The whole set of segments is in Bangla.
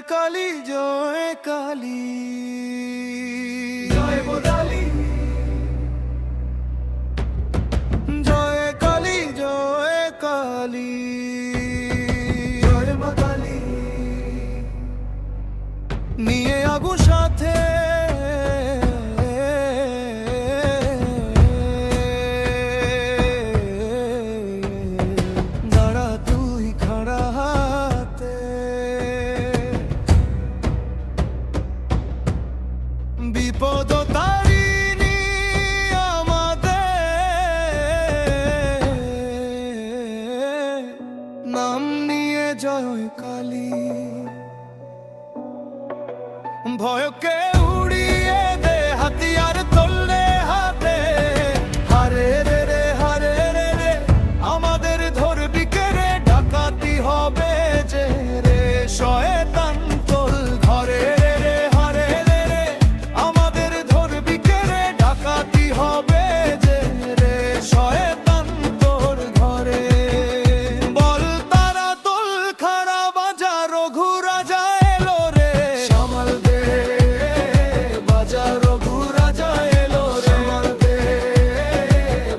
কালী জয় কালী জয় বোদালি জয় কালী জয় কালী জয় মা কালী নিয়ে আগুন সাথে দাঁড়া তুই খাড়া হাতে বিপদ তারিণী আমাদের নাম নিয়ে জয় কালী ভয়কে উড়িয়ে দে হাতিয়ার তোলে হাতে হারে রে রে হারে রে রে আমাদের ধরবি কে রে ডাকাতি হবে যে রে শয়তান তোল ঘরে রে রে হারে রে রে আমাদের ধরবি কে রে ডাকাতি হবে যে রে শয়তান তোর ঘরে বল তারা তোল খাড়া বাজা রঘু রাজা এলো রে সামাল দে বাজা রঘু রাজা এলো রে সামাল দে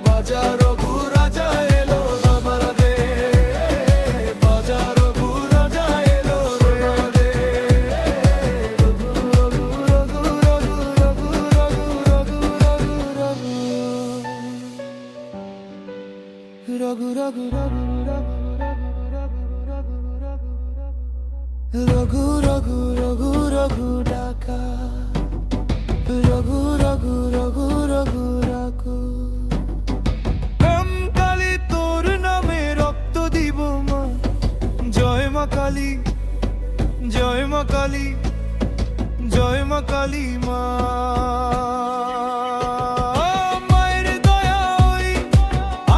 বাজা রঘু রাজা এলো সামাল দে বাজা রঘু রাজা এলো সামাল দে রঘু রঘু রঘু রঘু রঘু রঘু রঘু রঘু রঘু রঘু রঘু রঘু রঘু ডাকা রঘু রঘু রঘু রঘু রঘু কালী তোর নামে রক্ত দিব মা জয় মা কালী জয় মা কালী জয় মা কালী মা মায়ের দয়া ওই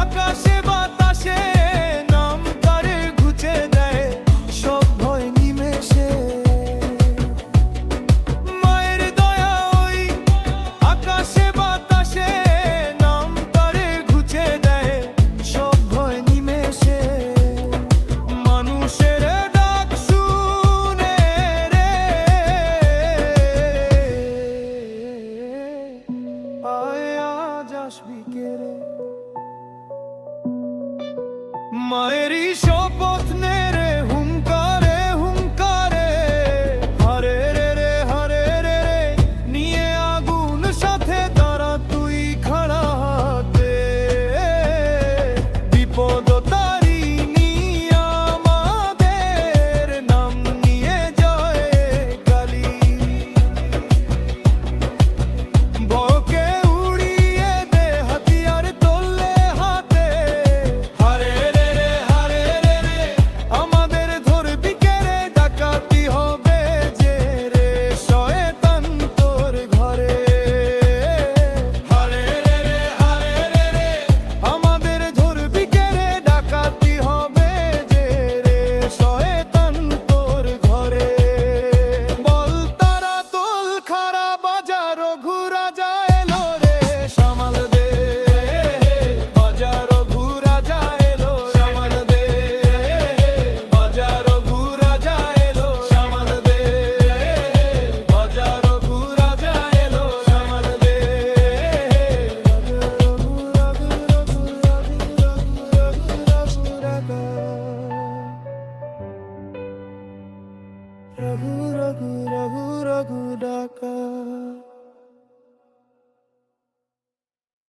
আকাশে বাতাসে নাম তারে ঘুচে দেয় সব ভয় নিমেষে মায়ের দয়া ওই আকাশে বাতাসে নাম তারে ঘুচে দেয় সব ভয় নিমেষে মানুষের ডাক শুনে রে আয় আজ আসবি কে রে মায়েরই শপথ নে রে হুঙ্কারে হুঙ্কারে হারে রে রে হারে রে রে নিয়ে আগুন সাথে দাঁড়া তুই খাড়া হাতে বিপদ তারিণী আমাদের নাম নিয়ে জয় কালী ভয়কে উড়িয়ে দে হাতিয়ার তোলে হাতে হারে রে রে হারে রে রে আমাদের ধরবি কে রে ডাকাতি হবে যে রে শয়তান তোর ঘরে হারে রে রে হারে রে রে আমাদের ধরবি কে রে ডাকাতি হবে যে রে শয়তান তোর ঘরে বল তারা তোল খাড়া বাজা রঘু রাজা এলো রে সামাল দে বাজা রঘু রাজা এলো সামাল দে বাজা রঘু রাজা এলো সামাল দে বাজা রঘু রাজা এলো সামাল দে রঘু রঘু রঘু রঘু ডাকা